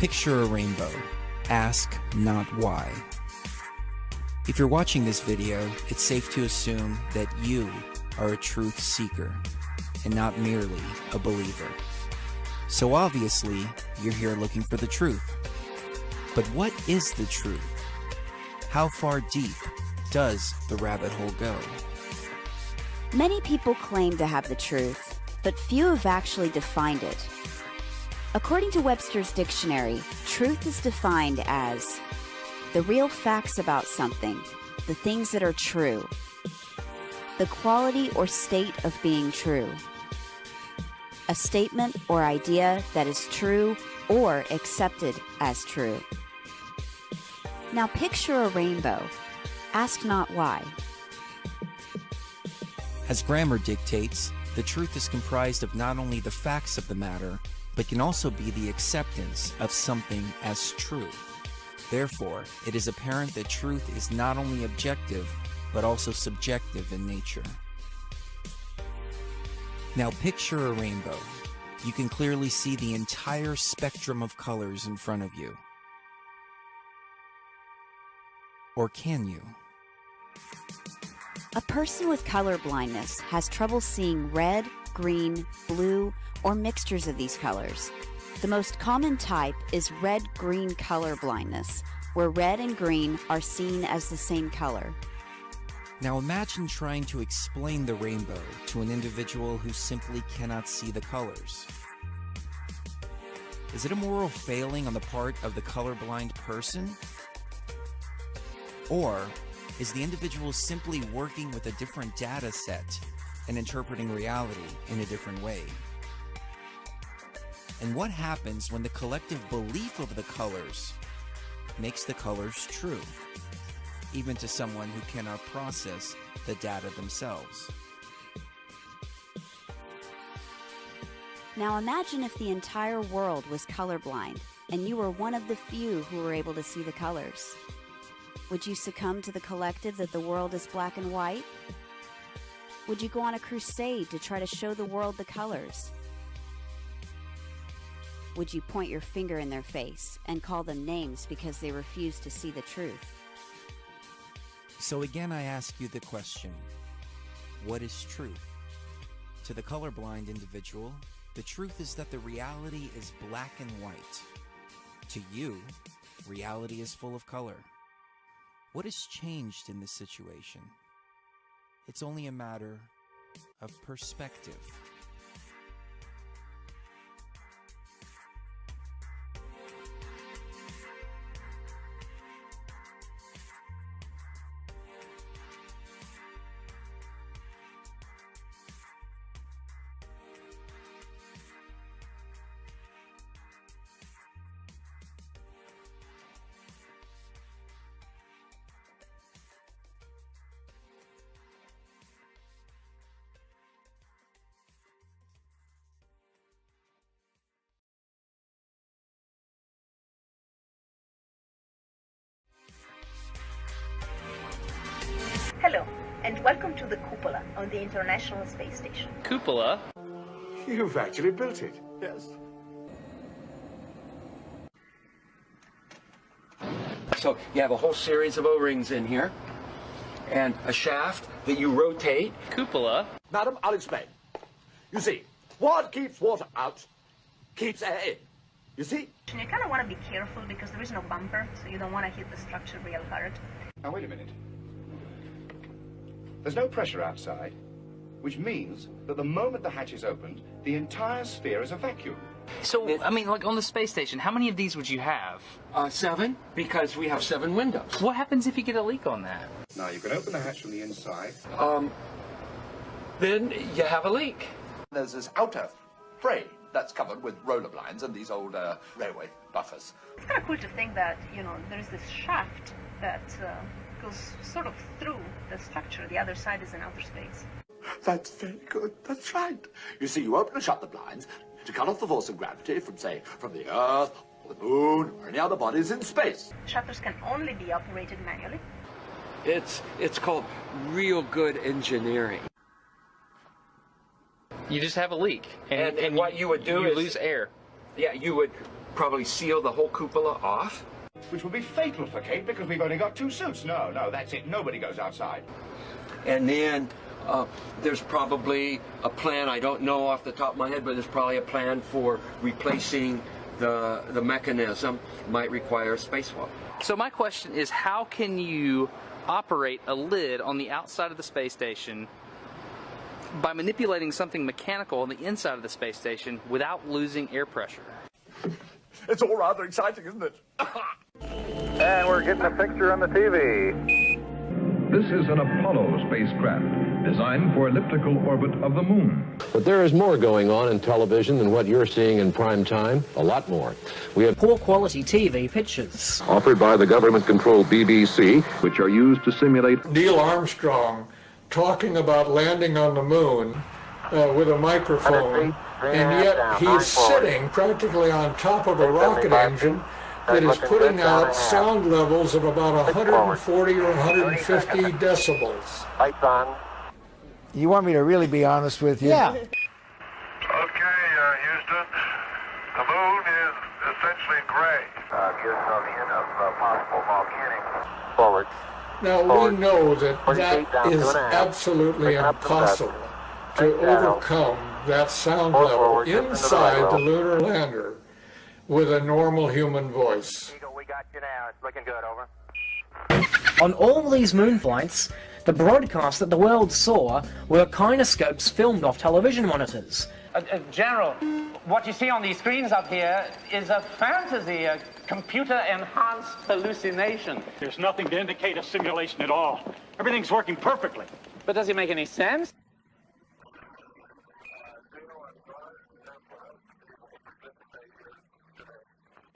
Picture a rainbow. Ask not why. If you're watching this video, it's safe to assume that you are a truth seeker and not merely a believer. So obviously, you're here looking for the truth. But what is the truth? How far deep does the rabbit hole go? Many people claim to have the truth, but few have actually defined it. According to Webster's dictionary, truth is defined as the real facts about something, the things that are true, the quality or state of being true, a statement or idea that is true or accepted as true. Now picture a rainbow. Ask not why. As grammar dictates, the truth is comprised of not only the facts of the matter, but can also be the acceptance of something as true. Therefore, it is apparent that truth is not only objective, but also subjective in nature. Now picture a rainbow. You can clearly see the entire spectrum of colors in front of you. Or can you? A person with color blindness has trouble seeing red, green, blue, or mixtures of these colors. The most common type is red-green color blindness, where red and green are seen as the same color. Now imagine trying to explain the rainbow to an individual who simply cannot see the colors. Is it a moral failing on the part of the colorblind person? Or is the individual simply working with a different data set and interpreting reality in a different way? And what happens when the collective belief of the colors makes the colors true, even to someone who cannot process the data themselves? Now imagine if the entire world was colorblind and you were one of the few who were able to see the colors. Would you succumb to the collective that the world is black and white? Would you go on a crusade to try to show the world the colors? Would you point your finger in their face and call them names because they refuse to see the truth? So again, I ask you the question, what is truth? To the colorblind individual, the truth is that the reality is black and white. To you, reality is full of color. What has changed in this situation? It's only a matter of perspective. Hello, and welcome to the cupola on the International Space Station. Cupola? You've actually built it. Yes. So you have a whole series of O-rings in here, and a shaft that you rotate. Cupola? Madam, I'll explain. You see, what keeps water out keeps air in. You see? You kind of want to be careful because there is no bumper, so you don't want to hit the structure real hard. Now, wait a minute. There's no pressure outside, which means that the moment the hatch is opened, the entire sphere is a vacuum. So, I mean, like on the space station, how many of these would you have? 7, because we have 7 windows. What happens if you get a leak on that? Now, you can open the hatch from the inside. Then you have a leak. There's this outer frame that's covered with roller blinds and these old railway buffers. It's kind of cool to think that, there is this shaft that goes sort of through the structure. The other side is in outer space. That's very good. That's right. You see, you open and shut the blinds to cut off the force of gravity from, say, from the Earth, or the Moon, or any other bodies in space. Shutters can only be operated manually. It's called real good engineering. You just have a leak. And what you would do you is... lose air. Yeah, you would probably seal the whole cupola off. Which would be fatal for Kate because we've only got 2 suits. No, that's it. Nobody goes outside. And then there's probably a plan, I don't know off the top of my head, but there's probably a plan for replacing the mechanism. Might require a spacewalk. So my question is, how can you operate a lid on the outside of the space station by manipulating something mechanical on the inside of the space station without losing air pressure? It's all rather exciting, isn't it? And we're getting a picture on the TV. This is an Apollo spacecraft designed for elliptical orbit of the moon. But there is more going on in television than what you're seeing in prime time. A lot more. We have poor quality TV pictures offered by the government-controlled BBC, which are used to simulate Neil Armstrong talking about landing on the moon with a microphone, and yet he's sitting practically on top of a rocket engine that is putting out sound levels of about 140 or 150 decibels. Lights on. You want me to really be honest with you? Yeah. Okay, Houston. The moon is essentially gray. Gives some hint of possible volcanic. Forward. Now, we know that that is absolutely impossible to overcome that sound level inside the lunar lander with a normal human voice. We got you now. It's looking good. Over. On all these moon flights, the broadcasts that the world saw were kinescopes filmed off television monitors. General, what you see on these screens up here is a fantasy, a computer-enhanced hallucination. There's nothing to indicate a simulation at all. Everything's working perfectly. But does it make any sense?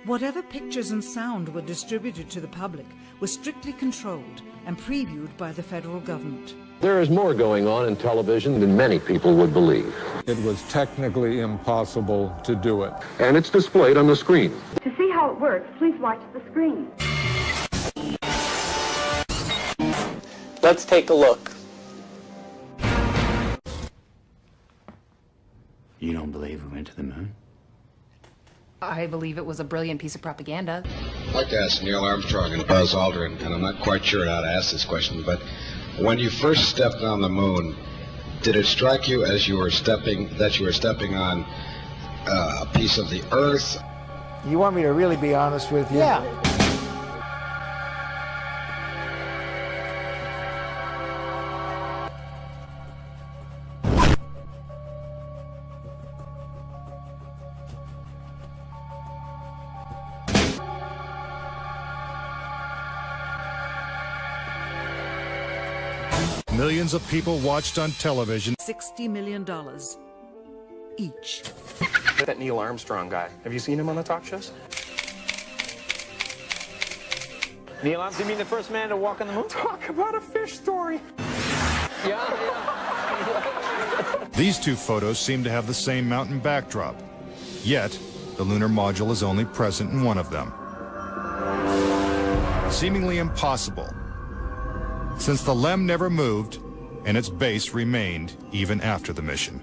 Whatever pictures and sound were distributed to the public were strictly controlled and previewed by the federal government. There is more going on in television than many people would believe. It was technically impossible to do it. And it's displayed on the screen. To see how it works, please watch the screen. Let's take a look. You don't believe we went to the moon? I believe it was a brilliant piece of propaganda. I'd like to ask Neil Armstrong and Buzz Aldrin, and I'm not quite sure how to ask this question, but when you first stepped on the moon, did it strike you as you were stepping on a piece of the Earth? You want me to really be honest with you? Yeah. Millions of people watched on television. $60 million each. That Neil Armstrong guy. Have you seen him on the talk shows? Neil Armstrong, you mean the first man to walk on the moon? Talk about a fish story. Yeah. These two photos seem to have the same mountain backdrop. Yet, the lunar module is only present in one of them. Seemingly impossible, since the LEM never moved and its base remained even after the mission.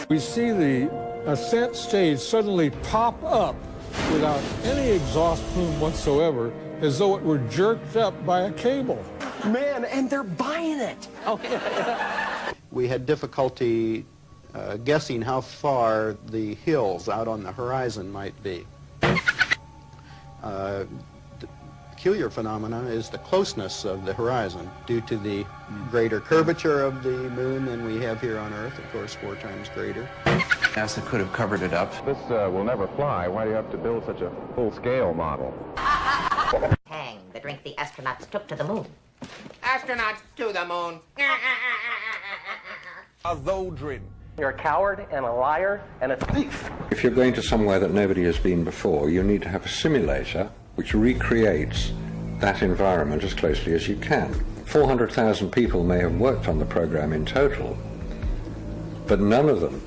We see the ascent stage suddenly pop up without any exhaust plume whatsoever, as though it were jerked up by a cable. Man, and they're buying it. We had difficulty guessing how far the hills out on the horizon might be. The peculiar phenomenon is the closeness of the horizon due to the greater curvature of the moon than we have here on Earth, of course 4 times greater. NASA could have covered it up. This will never fly. Why do you have to build such a full-scale model? Tang, the drink the astronauts took to the moon. Astronauts to the moon. A Zodrin. You're a coward and a liar and a thief. If you're going to somewhere that nobody has been before, you need to have a simulator which recreates that environment as closely as you can. 400,000 people may have worked on the program in total, but none of them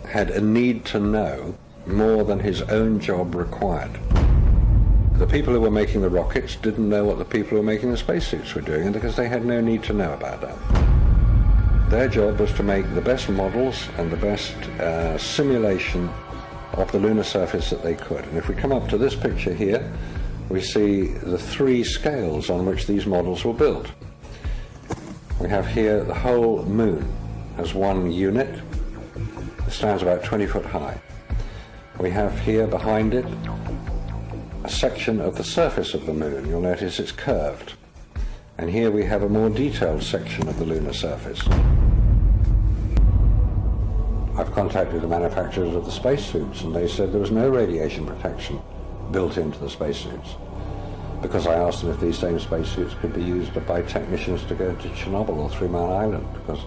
had a need to know more than his own job required. The people who were making the rockets didn't know what the people who were making the spacesuits were doing, because they had no need to know about that. Their job was to make the best models and the best simulation of the lunar surface that they could. And if we come up to this picture here, we see the three scales on which these models were built. We have here the whole moon as one unit. It stands about 20 foot high. We have here behind it a section of the surface of the moon. You'll notice it's curved. And here we have a more detailed section of the lunar surface. I've contacted the manufacturers of the spacesuits, and they said there was no radiation protection built into the spacesuits. Because I asked them if these same spacesuits could be used by technicians to go to Chernobyl or 3 Mile Island, because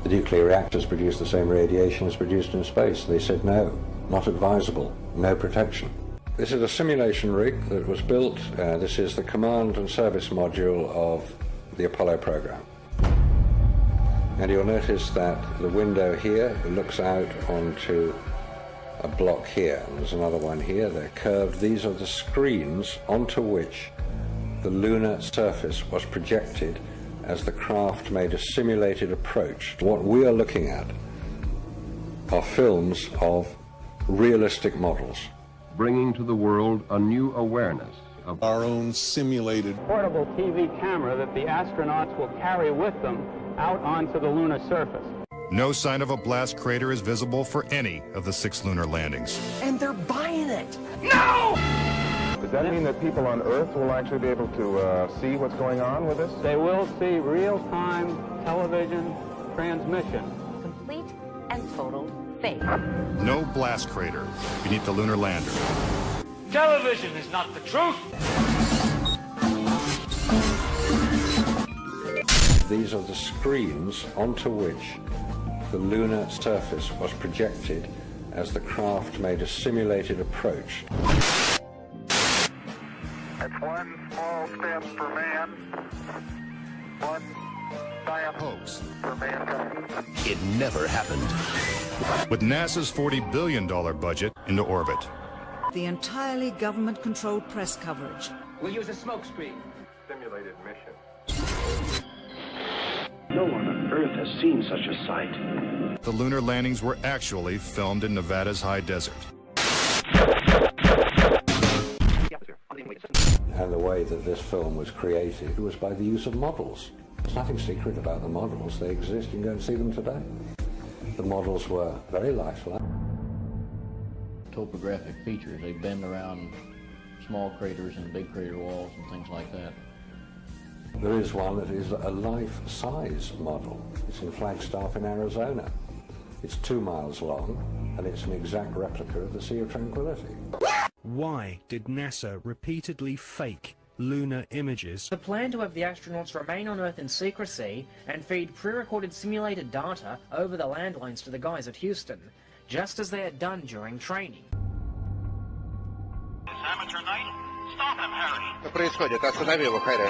the nuclear reactors produce the same radiation as produced in space. They said no, not advisable, no protection. This is a simulation rig that was built. This is the command and service module of the Apollo program. And you'll notice that the window here looks out onto a block here, and there's another one here. They're curved. These are the screens onto which the lunar surface was projected as the craft made a simulated approach. What we are looking at are films of realistic models, bringing to the world a new awareness of our own simulated portable TV camera that the astronauts will carry with them out onto the lunar surface. No sign of a blast crater is visible for any of the 6 lunar landings. And they're buying it. No! Does that mean that people on Earth will actually be able to see what's going on with this? They will see real-time television transmission. Complete and total fake. No blast crater beneath the lunar lander. Television is not the truth. These are the screens onto which the lunar surface was projected as the craft made a simulated approach. It's one small step for man, one giant hoax for mankind. It never happened. With NASA's $40 billion budget into orbit. The entirely government-controlled press coverage. We'll use a smokescreen. Simulated mission. No one on Earth has seen such a sight. The lunar landings were actually filmed in Nevada's high desert. And the way that this film was created was by the use of models. There's nothing secret about the models. They exist. You can go and see them today. The models were very lifelike. Topographic features. They bend around small craters and big crater walls and things like that. There is one that is a life-size model. It's in Flagstaff in Arizona. It's 2 miles long, and it's an exact replica of the Sea of Tranquility. Why did NASA repeatedly fake lunar images? The plan to have the astronauts remain on Earth in secrecy and feed pre-recorded simulated data over the landlines to the guys at Houston, just as they had done during training. Amateur night? Stop him, Harry! Что происходит? Останови его, Харри.